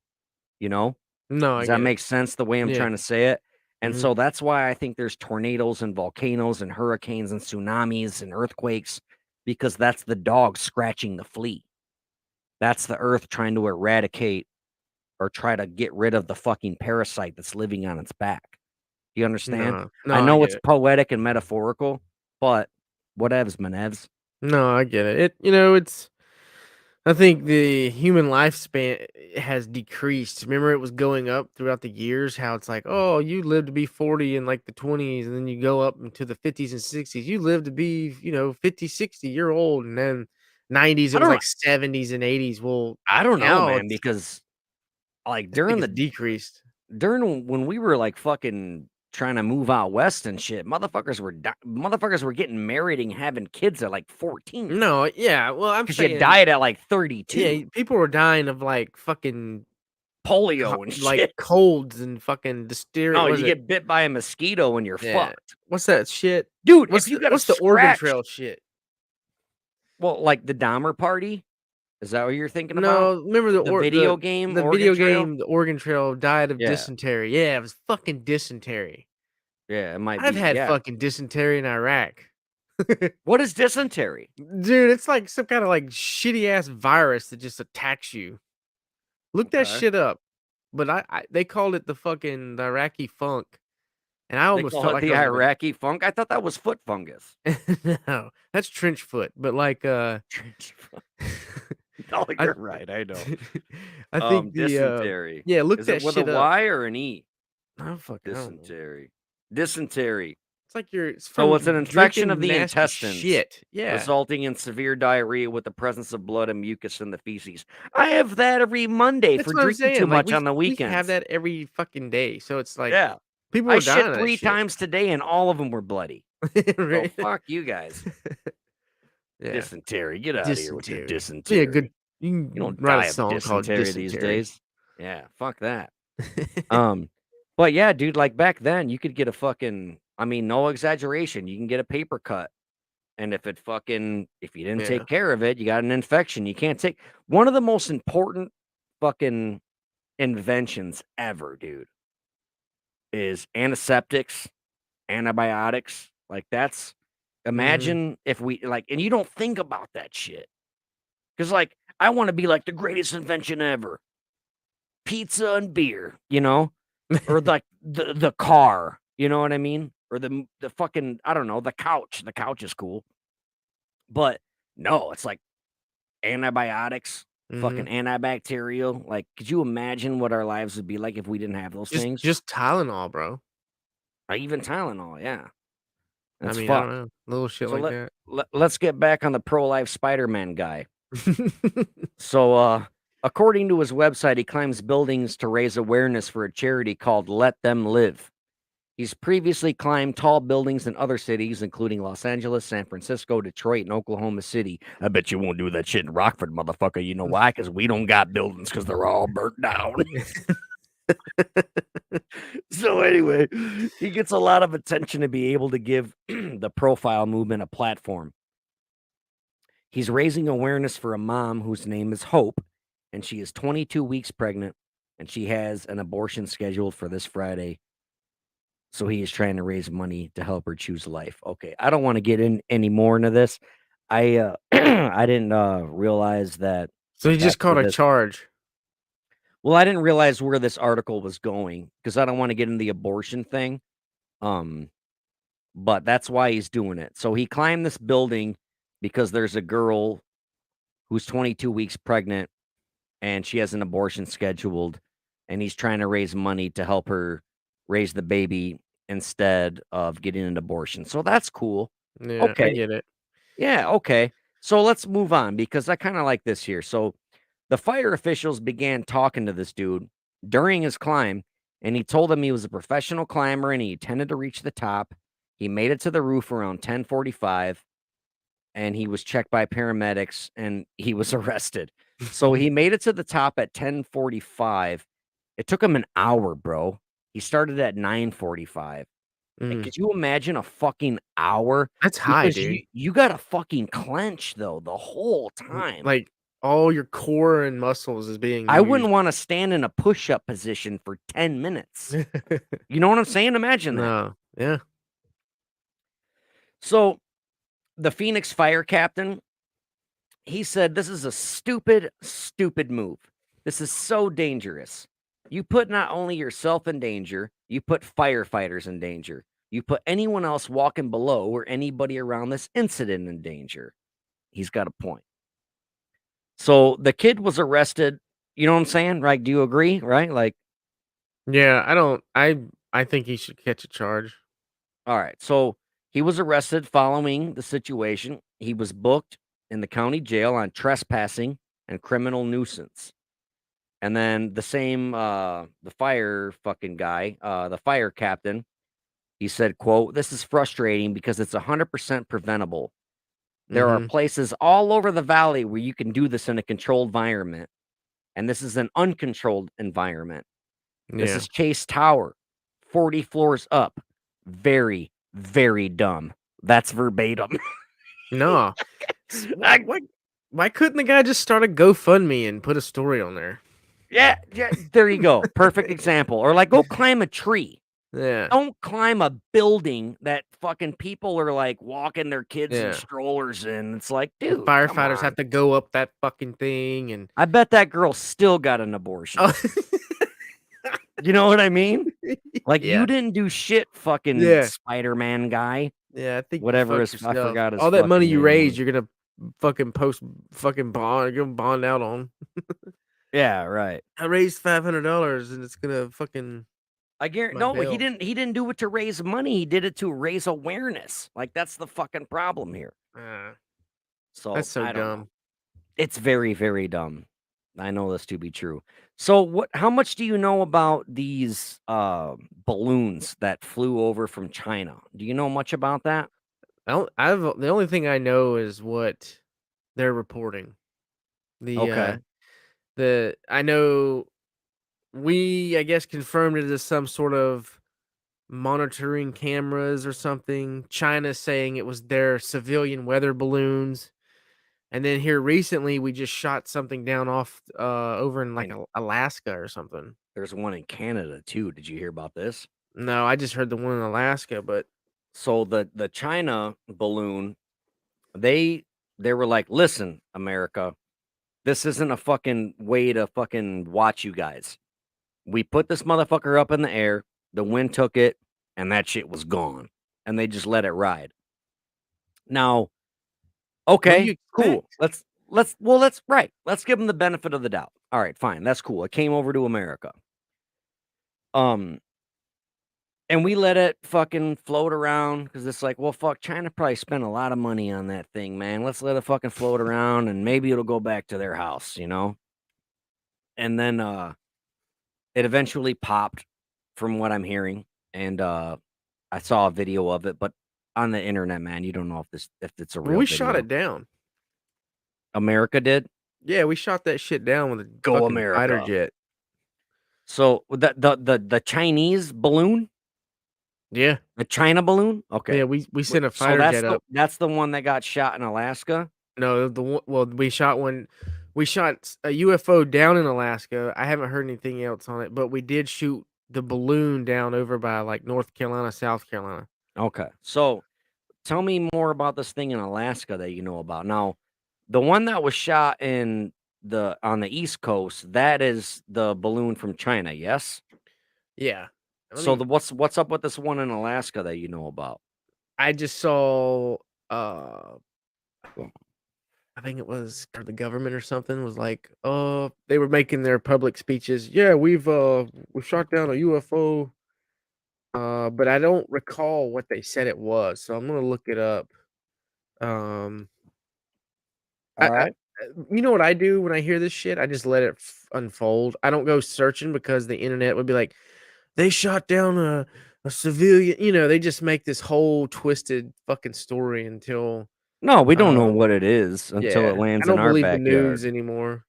you know? No, I Does that get it. make sense the way I'm Yeah. trying to say it? And Mhm. so that's why I think there's tornadoes and volcanoes and hurricanes and tsunamis and earthquakes, because that's the dog scratching the flea. That's the earth trying to eradicate or try to get rid of the fucking parasite that's living on its back. You understand? No, I no, I know get it's it. poetic and metaphorical, but whatevs, manevs. No, I get it. It's I think the human lifespan has decreased. Remember, it was going up throughout the years. How it's like, oh, you live to be 40 in like the 20s, and then you go up into the 50s and 60s. You live to be, 50, 60 year old, and then 90s, it I was don't like 70s and 80s. Well, I don't know, now man, because like I think it's decreased. during when we were like fucking trying to move out west and shit, motherfuckers were getting married and having kids at like 14 No, yeah. Well, I'm because you saying, died at like 32, yeah, people were dying of like fucking polio and like shit. colds and fucking dysteria. No, Was you it? get bit by a mosquito and you're Yeah. fucked. What's that shit? Dude, if you got a What's the Oregon scratch, Trail shit? well, like the Dahmer party, is that what you're thinking about? No, remember The video game the Oregon video Trail? game, the Oregon Trail died of Yeah. dysentery. Yeah, it was fucking dysentery. Yeah, it might I've be. had Yeah. fucking dysentery in Iraq. What is dysentery? Dude, it's like some kind of like shitty ass virus that just attacks you. Look that Okay. shit up. But they called it the Iraqi funk, and I They almost call felt it like the I was gonna. Iraqi funk. I thought that was foot fungus. No, that's trench foot. But like, No, I, you're right. I know. I think Dysentery. yeah, look Is it that with a shit up. Y or an E? I don't know. Dysentery. Dysentery. It's like it's So it's an from infection of drinking the nasty intestines, shit. Yeah. resulting in severe diarrhea with the presence of blood and mucus in the feces. I have that every Monday That's for what I'm drinking too saying, like, much on the we have weekends. that every fucking day, so it's like, Yeah. people I are shit dying of that 3 shit. times today and all of them were bloody. So Right? fuck you guys. Yeah. Dysentery. Get out of here with your Dysentery. Be a good dysentery. you You can don't write a die of song called dysentery these Dysentery. days. Yeah, fuck that. Um, but yeah, dude, like back then, you could get a fucking, I mean, no exaggeration, you can get a paper cut. And if you didn't Yeah. take care of it, you got an infection. You can't take one of the most important fucking inventions ever, dude, is antiseptics, antibiotics. Like that's Mhm. imagine if we like, and you don't think about that shit. Cause like I want to be like the greatest invention ever. pizza and beer, you know, or like the car, you know what I mean? Or the fucking I don't know, the couch. The couch is cool. But no, it's like antibiotics, Hmm. fucking antibacterial. Like, could you imagine what our lives would be like if we didn't have those things? Just Tylenol, bro. Or even Tylenol, yeah. I That's mean, I don't fucked. know, little shit So like that. let's get back on the pro-life Spider-Man guy. So according to his website, he climbs buildings to raise awareness for a charity called Let Them Live. He's previously climbed tall buildings in other cities, including Los Angeles, San Francisco, Detroit, and Oklahoma City. I bet you won't do that shit in Rockford, motherfucker. You know why? Because we don't got buildings because they're all burnt down. So, anyway, he gets a lot of attention to be able to give the profile movement a platform. He's raising awareness for a mom whose name is Hope, and she is 22 weeks pregnant, and she has an abortion scheduled for this Friday. So he is trying to raise money to help her choose life. Okay, I don't want to get in any more into this. I didn't realize that So he that's just where caught a this. charge. Well, I didn't realize where this article was going because I don't want to get in the abortion thing. Um, but that's why he's doing it. So he climbed this building because there's a girl who's 22 weeks pregnant and she has an abortion scheduled, and he's trying to raise money to help her raise the baby instead of getting an abortion. So that's cool. Yeah, I Okay. get it. Yeah, okay. So let's move on because I kind of like this here. So the fire officials began talking to this dude during his climb, and he told them he was a professional climber and he intended to reach the top. He made it to the roof around 10:45 and he was checked by paramedics and he was arrested. So he made it to the top at 10:45. It took him an hour, bro. He started at 9:45. Like, Mm, could you imagine a fucking hour? that's high, Because dude. you gotta fucking clench though the whole time. Like all your core and muscles is being I wouldn't used. want to stand in a push-up position for 10 minutes. You know what I'm saying? Imagine that. No, yeah. So the Phoenix fire captain, he said, "This is a stupid, stupid move. This is so dangerous. You put not only yourself in danger, you put firefighters in danger. You put anyone else walking below or anybody around this incident in danger." He's got a point. So the kid was arrested. You know what I'm saying? Right? Do you agree? Right? Like, Yeah, I don't I think he should catch a charge. all right. So he was arrested following the situation. He was booked in the county jail on trespassing and criminal nuisance. And then the same the fire fucking guy, the fire captain, he said, quote, "This is frustrating because it's 100% preventable. There are Mhm. places all over the valley where you can do this in a controlled environment, and this is an uncontrolled environment. This Yeah. is Chase Tower, 40 floors up. Very, very dumb." That's verbatim. No. I, Why couldn't the guy just start a GoFundMe and put a story on there? yeah, yeah, there you go. Perfect example. Or like go climb a tree. Yeah. Don't climb a building that fucking people are like walking their kids in Yeah. strollers in. It's like, The dude, come firefighters have on. to go up that fucking thing and I bet that girl still got an abortion. oh. You know what I mean? Like you Yeah. didn't do shit, fucking Yeah. Spider-Man guy. Yeah, I think you Whatever fucked his I yourself. forgot his All that money fucking you name raised, was. you're gonna fucking post fucking bond. You're gonna bond out on. Yeah, right. I raised $500 and it's gonna fucking I guarantee my no, bill. he didn't do it to raise money. He did it to raise awareness. Like that's the fucking problem here. Uh, So that's so I don't know. dumb. It's very, very dumb. I know this to be true. So what how much do you know about these balloons that flew over from China? Do you know much about that? I don't. I've the only thing I know is what they're reporting. Okay. The I know we I guess confirmed it as some sort of monitoring cameras or something. China saying it was their civilian weather balloons. And then here recently, we just shot something down off over in like And Alaska or something. there's one in Canada too. Did you hear about this? No, I just heard the one in Alaska, but So the China balloon, they they were like, "Listen, America, this isn't a fucking way to fucking watch you guys. We put this motherfucker up in the air, the wind took it, and that shit was gone. And they just let it ride. Now, What do okay, you cool. expect? Let's right. Let's give them the benefit of the doubt. All right, fine. That's cool. It came over to America. Um, and we let it fucking float around because it's like, well, fuck, China probably spent a lot of money on that thing, man. Let's let it fucking float around and maybe it'll go back to their house, you know? And then it eventually popped from what I'm hearing. And I saw a video of it, but on the internet, man, you don't know if it's a Well, real we shot video. it down. America did. Yeah, we shot that shit down with a Go fucking fighter America. jet. So the Chinese balloon, Yeah. the China balloon, okay. Yeah, we sent a So fighter jet up. that's the one that got shot in Alaska. No, well, we shot one. We shot a UFO down in Alaska. I haven't heard anything else on it, but we did shoot the balloon down over by like North Carolina, South Carolina. Okay, so tell me more about this thing in Alaska that you know about. Now, the one that was shot in the on the East Coast, that is the balloon from China, yes? Yeah. Let So me. the what's up with this one in Alaska that you know about? I just saw. Uh, I think it was or the government or something was like, they were making their public speeches. Yeah, we've shot down a UFO. But I don't recall what they said it was, so I'm gonna look it up. Um, I Alright. you know what I do when I hear this shit? I just let it unfold. I don't go searching because the internet would be like, they shot down a civilian. You know, they just make this whole twisted fucking story until No, we don't know um, what it is until it yeah. I lands in don't our believe the news backyard. anymore.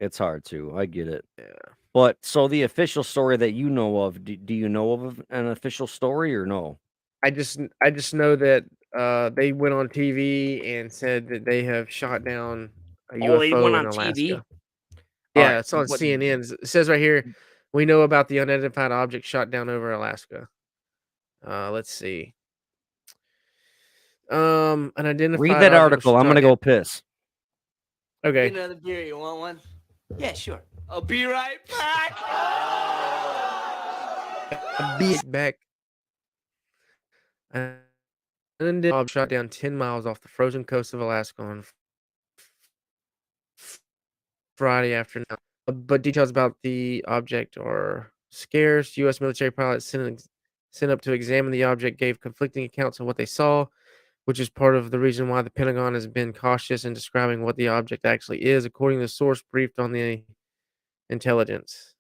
It's hard to, I get it. Yeah. But so the official story that you know of, do you know of an official story or no? I just know that they went on TV and said that they have shot down a Oh, they UFO went in on TV? Alaska. Yeah, Alright, it's on what CNN. It says right here, we know about the unidentified object shot down over Alaska. Let's see. An read identified that object was article, I'm shot gonna down. go piss. Okay. Get another beer. You want one? Yeah, sure. I'll be right back. A beat back. An unidentified object shot down 10 miles off the frozen coast of Alaska on Friday afternoon. But details about the object are scarce. U.S. military pilots sent up to examine the object gave conflicting accounts of what they saw, which is part of the reason why the Pentagon has been cautious in describing what the object actually is, according to the source briefed on the intelligence.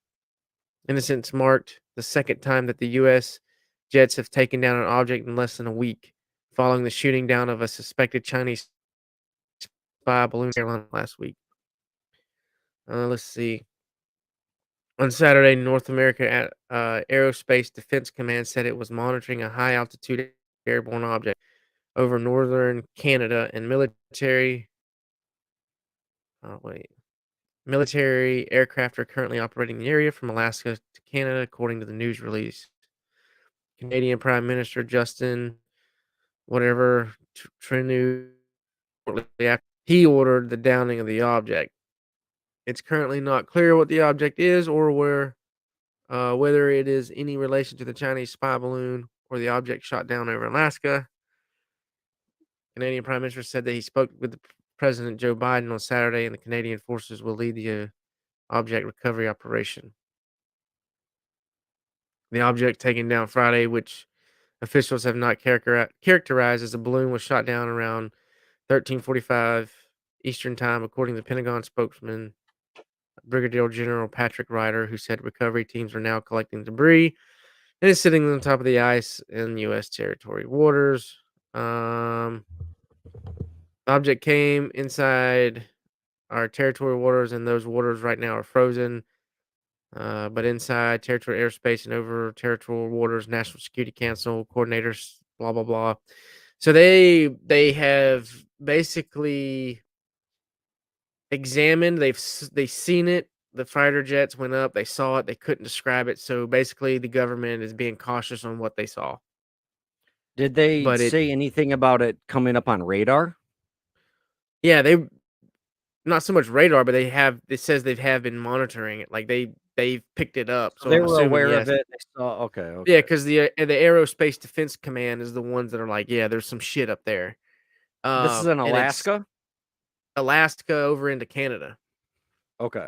Innocence marked the second time that the U.S. jets have taken down an object in less than a week, following the shooting down of a suspected Chinese spy balloon in Carolina last week. Let's see. On Saturday, North America Aerospace Defense Command said it was monitoring a high altitude airborne object over northern Canada, and wait, military aircraft are currently operating in the area from Alaska to Canada, according to the news release. Canadian Prime Minister Justin, whatever Trudeau, he ordered the downing of the object. It's currently not clear what the object is or whether it is any relation to the Chinese spy balloon or the object shot down over Alaska. Canadian Prime Minister said that he spoke with President Joe Biden on Saturday, and the Canadian forces will lead the object recovery operation. The object taken down Friday, which officials have not characterized as a balloon, was shot down around 13:45 Eastern Time, according to the Pentagon spokesman Brigadier General Patrick Ryder, who said recovery teams are now collecting debris and is sitting on top of the ice in U.S. territory waters. The object came inside our territory waters, and those waters right now are frozen. But inside territory airspace and over territorial waters, National Security Council coordinators, blah blah blah. So they have basically examined. They've seen it. The fighter jets went up. They saw it. They couldn't describe it. So basically, the government is being cautious on what they saw. Did they But say anything about it coming up on radar? yeah, they not so much radar, but they have. It says they have been monitoring it. Like they've picked it up. So So they I'm were assuming aware of yes. it. They saw okay, Yeah, okay. because the Aerospace Defense Command is the ones that are like, yeah, there's some shit up there. This is in And it's Alaska? Alaska over into Canada. Okay.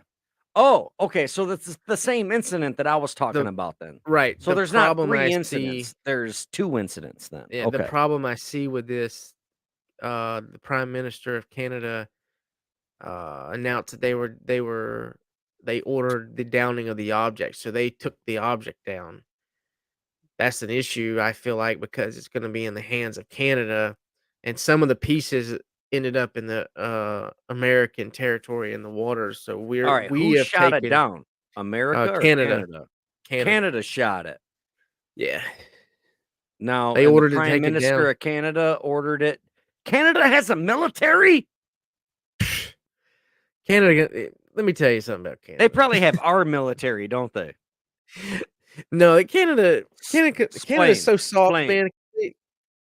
Oh, okay, so that's the same incident that I was talking The about then. right. So The there's not problem 3 I see, incidents, there's 2 incidents then. yeah, the Okay. problem I see with this, the Prime Minister of Canada announced that they ordered the downing of the object, so they took the object down. That's an issue, I feel like, because it's gonna be in the hands of Canada, and some of the pieces ended up in the, American territory in the waters, so Alright, we who have shot it taken down? America or Canada. Canada? Canada. Canada shot it. Yeah. Now, They and the ordered to Prime take it Minister down. of Canada ordered it. Canada has a military? Let me tell you something about They Canada. probably have our military, don't they? No, S Canada's explain, so soft, explain. man.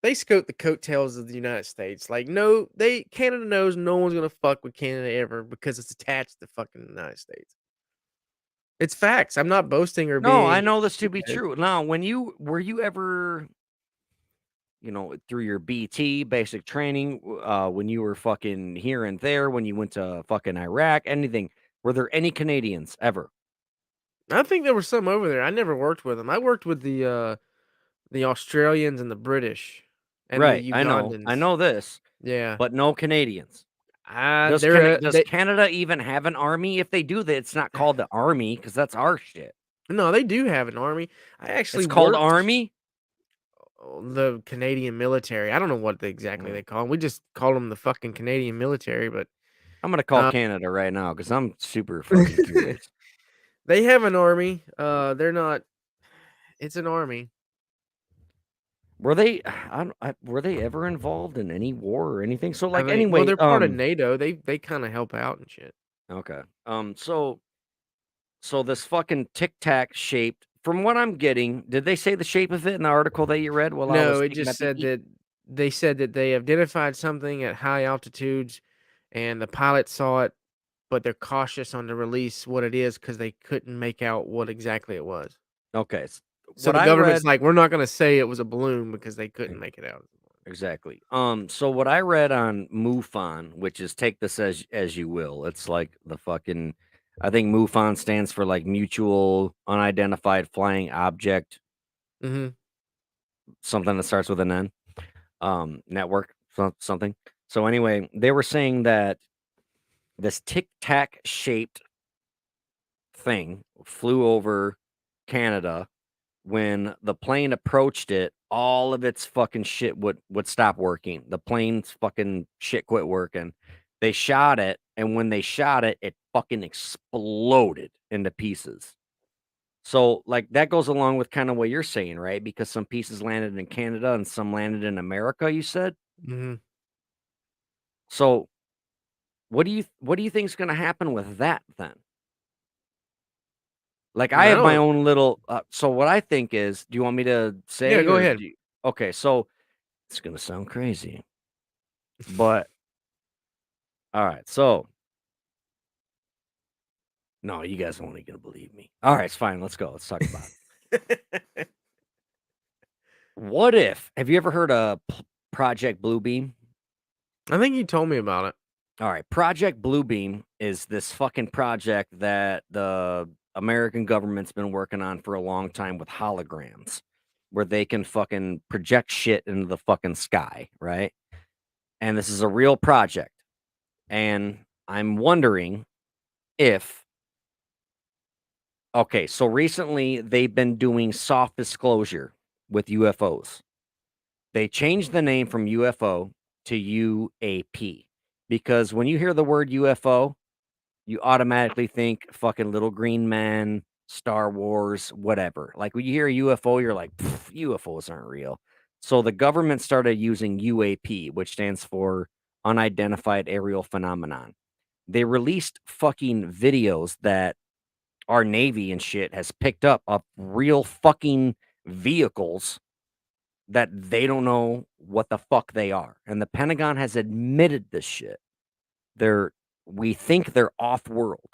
They scope the coattails of the United States. Like, no, Canada knows no one's gonna fuck with Canada ever because it's attached to fucking United States. It's facts. I'm not boasting or No, I being know this to be stupid. true. Now, when you were you ever, through your BT basic training, when you were fucking here and there, when you went to fucking Iraq, anything, were there any Canadians ever? I think there were some over there. I never worked with them. I worked with the Australians and the British and Right, the I know. I Ugandans. know this, Yeah. but no Canadians. They're Does Canada even have an army? If they do that, it's not called the army because that's our shit. no, they do have an army. I actually It's called worked army? the Canadian military. I don't know what exactly Mm. they call them. We just call them the fucking Canadian military, but I'm gonna call uh, Canada right now because I'm super fucking curious. they have an army. They're not. It's an army. Were they were they ever involved in any war or anything? So, I like, mean, well, anyway, they're part of NATO. They kind of help out and shit. okay. So this fucking Tic Tac shaped, from what I'm getting, did they say the shape of it in the article that you read while I No, was it taking my just said peekie? that they said that they identified something at high altitudes, and the pilot saw it, but they're cautious on the release what it is because they couldn't make out what exactly it was. Okay. So What the I government's read like, we're not going to say it was a balloon because they couldn't make it out. exactly. So what I read on MUFON, which is take this as you will. It's like the fucking I think MUFON stands for like mutual unidentified flying object, Mm-hmm. something that starts with an N. Network, something. So anyway, they were saying that this tic tac shaped thing flew over Canada. When the plane approached it, all of its fucking shit would stop working. The plane's fucking shit quit working. They shot it, and when they shot it, it fucking exploded into pieces. So, like, that goes along with kind of what you're saying, right? Because some pieces landed in Canada and some landed in America, you said? Mm-hmm. So, what do you think is gonna happen with that then? Like, I have my No. own little so what I think is, do you want me to Yeah, say go or ahead. do you okay, so it's gonna sound crazy, but all right, so no, you guys aren't gonna believe me. All right, it's fine. Let's go. Let's talk about it. What if have you ever heard of Project Bluebeam? I think you told me about it. All right, Project Bluebeam is this fucking project that the American government's been working on for a long time with holograms, where they can fucking project shit into the fucking sky, right? And this is a real project. And I'm wondering if okay, so recently they've been doing soft disclosure with UFOs. They changed the name from UFO to UAP because when you hear the word UFO, you automatically think fucking little green man, Star Wars, whatever. Like when you hear a UFO, you're like, UFOs aren't real. So the government started using UAP, which stands for unidentified aerial phenomenon. They released fucking videos that our Navy and shit has picked up of real fucking vehicles that they don't know what the fuck they are. And the Pentagon has admitted this shit. They're we think they're off world.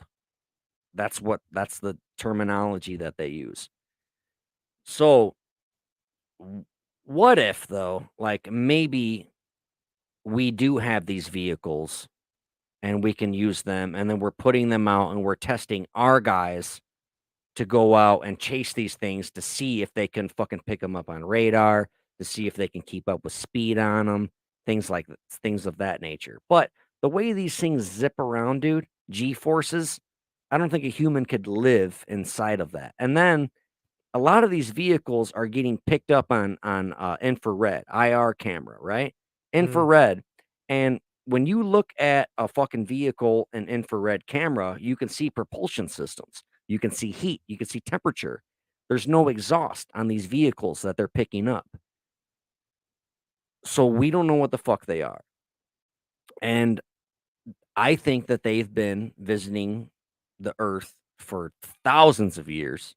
That's the terminology that they use. So what if though, like maybe we do have these vehicles and we can use them and then we're putting them out and we're testing our guys to go out and chase these things to see if they can fucking pick them up on radar, to see if they can keep up with speed on them, things of that nature. But the way these things zip around, dude, G forces, I don't think a human could live inside of that. And then a lot of these vehicles are getting picked up on infrared IR camera, right? Infrared, and when you look at a fucking vehicle in infrared camera, you can see propulsion systems, you can see heat, you can see temperature. There's no exhaust on these vehicles that they're picking up, so we don't know what the fuck they are. And I think that they've been visiting the Earth for thousands of years,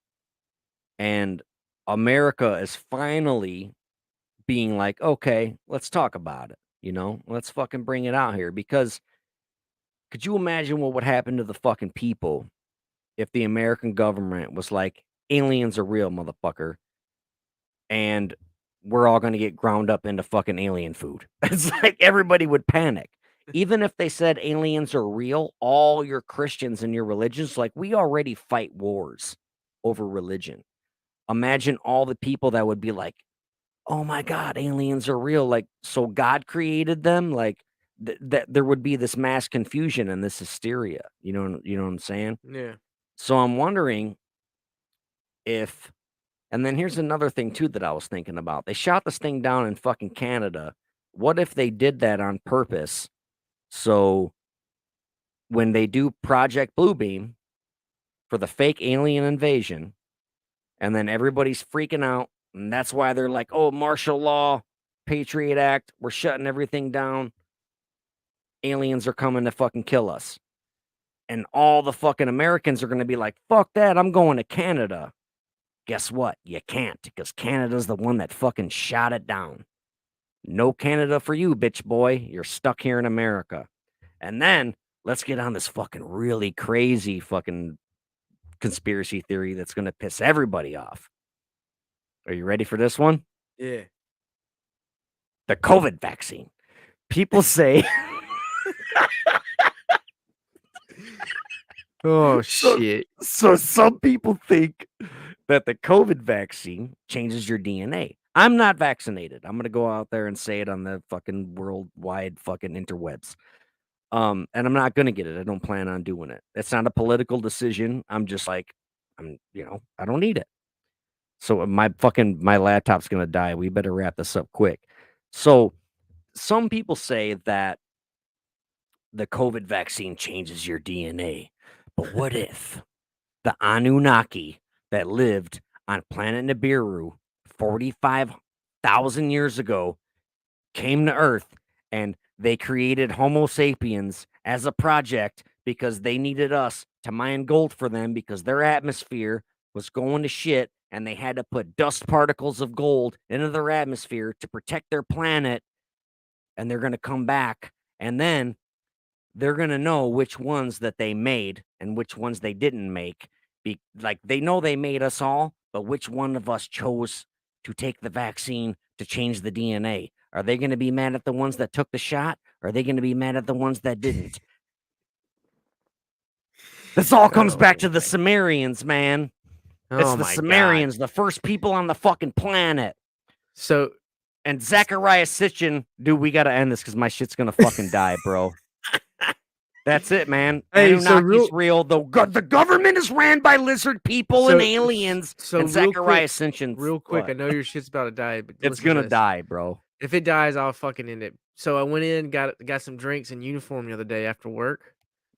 and America is finally being like, okay, let's talk about it. Let's fucking bring it out here because could you imagine what would happen to the fucking people if the American government was like, aliens are real, motherfucker, and we're all going to get ground up into fucking alien food? It's like everybody would panic. Even if they said aliens are real, all your Christians and your religions, like we already fight wars over religion. Imagine all the people that would be like, oh my God, aliens are real. Like, so God created them. Like that there would be this mass confusion and this hysteria. You know what I'm saying? Yeah. So I'm wondering if, and then here's another thing too that I was thinking about. They shot this thing down in fucking Canada. What if they did that on purpose? So when they do Project Bluebeam for the fake alien invasion, and then everybody's freaking out, and that's why they're like, oh, martial law, Patriot Act, we're shutting everything down. Aliens are coming to fucking kill us. And all the fucking Americans are going to be like, fuck that, I'm going to Canada. Guess what? You can't, because Canada's the one that fucking shot it down. No Canada for you, bitch boy. You're stuck here in America. And then let's get on this fucking really crazy fucking conspiracy theory that's going to piss everybody off. Are you ready for this one? Yeah. The COVID vaccine. People say Oh So- shit. so some people think that the COVID vaccine changes your DNA. I'm not vaccinated. I'm gonna go out there and say it on the fucking worldwide fucking interwebs. And I'm not gonna get it. I don't plan on doing it. It's not a political decision. I'm just like, I don't need it. So my laptop's gonna die. We better wrap this up quick. So some people say that the COVID vaccine changes your DNA. But what if the Anunnaki that lived on planet Nibiru 45,000 years ago came to Earth and they created Homo sapiens as a project because they needed us to mine gold for them because their atmosphere was going to shit and they had to put dust particles of gold into their atmosphere to protect their planet, and they're going to come back and then they're going to know which ones that they made and which ones they didn't make. Like they know they made us all, but which one of us chose to take the vaccine to change the DNA? Are they going to be mad at the ones that took the shot? Or are they going to be mad at the ones that didn't? This all comes back to the Sumerians, man. It's Oh the my God. Sumerians, the first people on the fucking planet. So And Zachariah Sitchin, dude, we got to end this because my shit's going to fucking die, bro. That's it, man. Hey, so Anunnaki's real. The government is ran by lizard people and aliens. So and real Zachariah quick, Sitchin. real quick, I know your shit's about to die, but It's listen to gonna this. die, bro. If it dies, I'll fucking end it. So I went in, got some drinks and uniform the other day after work.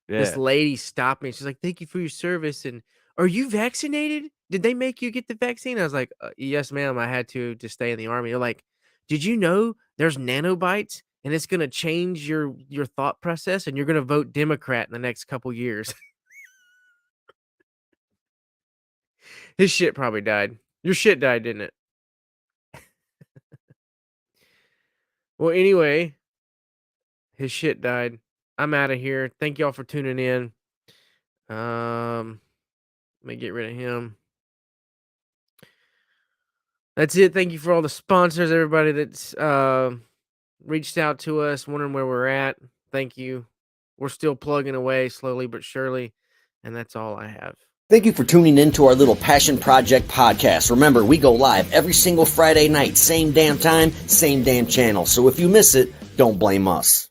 This Yeah. lady stopped me. She's like, "Thank you for your service. And are you vaccinated? Did they make you get the vaccine?" I was like, "Yes, ma'am. I had to stay in the army." They're like, "Did you know there's nanobites and it's gonna change your thought process and you're gonna vote Democrat in the next couple years?" His shit probably died. Your shit died, didn't it? Well, anyway, his shit died. I'm out of here. Thank y'all for tuning in. Let me get rid of him. That's it. Thank you for all the sponsors, everybody that's reached out to us, wondering where we're at. Thank you. We're still plugging away slowly but surely, and that's all I have. Thank you for tuning in to our little Passion Project podcast. Remember, we go live every single Friday night, same damn time, same damn channel. So if you miss it, don't blame us.